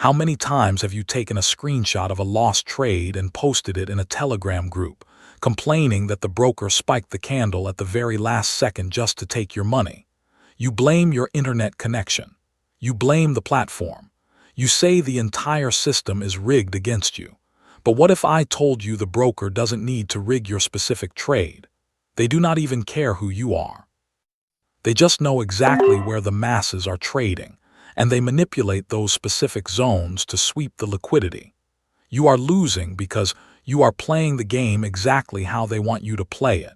How many times have you taken a screenshot of a lost trade and posted it in a Telegram group, complaining that the broker spiked the candle at the very last second just to take your money? You blame your internet connection. You blame the platform. You say the entire system is rigged against you. But what if I told you the broker doesn't need to rig your specific trade? They do not even care who you are. They just know exactly where the masses are trading, and they manipulate those specific zones to sweep the liquidity. You are losing because you are playing the game exactly how they want you to play it.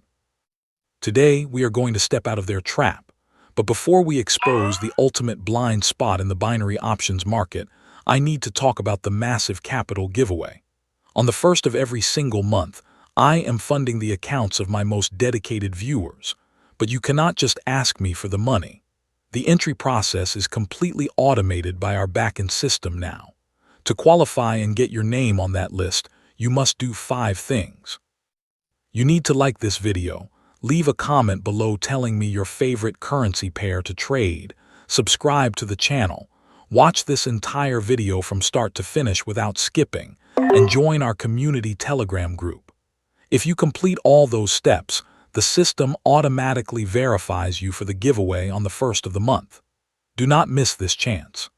Today, we are going to step out of their trap. But before we expose the ultimate blind spot in the binary options market, I need to talk about the massive capital giveaway. On the first of every single month, I am funding the accounts of my most dedicated viewers. But you cannot just ask me for the money. The entry process is completely automated by our backend system now. To qualify and get your name on that list, you must do 5 things. You need to like this video, leave a comment below telling me your favorite currency pair to trade, subscribe to the channel, watch this entire video from start to finish without skipping, and join our community Telegram group. If you complete all those steps, the system automatically verifies you for the giveaway on the first of the month. Do not miss this chance.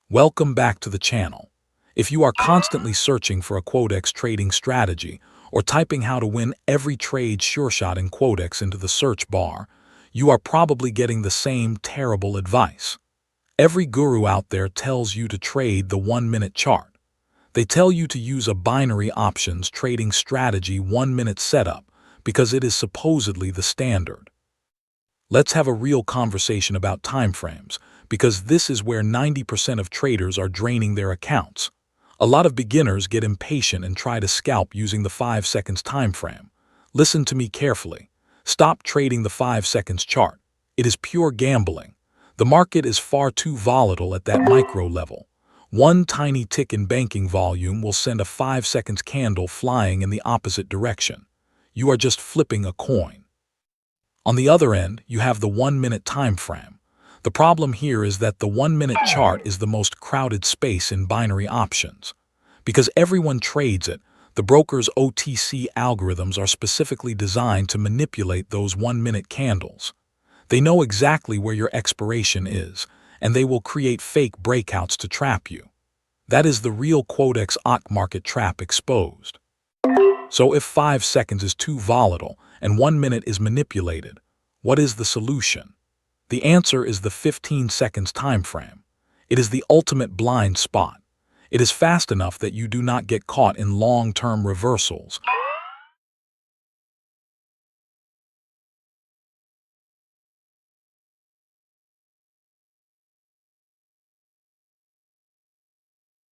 Welcome back to the channel. If you are constantly searching for a Quotex trading strategy or typing how to win every trade sureshot in Quotex into the search bar, you are probably getting the same terrible advice. Every guru out there tells you to trade the 1-minute chart. They tell you to use a binary options trading strategy 1-minute setup because it is supposedly the standard. Let's have a real conversation about timeframes, because this is where 90% of traders are draining their accounts. A lot of beginners get impatient and try to scalp using the 5 seconds timeframe. Listen to me carefully. Stop trading the 5 seconds chart. It is pure gambling. The market is far too volatile at that micro level. One tiny tick in banking volume will send a 5 seconds candle flying in the opposite direction. You are just flipping a coin. On the other end, you have the 1-minute time frame. The problem here is that the 1-minute chart is the most crowded space in binary options. Because everyone trades it, the broker's OTC algorithms are specifically designed to manipulate those 1-minute candles. They know exactly where your expiration is, and they will create fake breakouts to trap you. That is the real Quotex Otc market trap exposed. So if 5 seconds is too volatile and 1 minute is manipulated, what is the solution? The answer is the 15 seconds time frame. It is the ultimate blind spot. It is fast enough that you do not get caught in long-term reversals,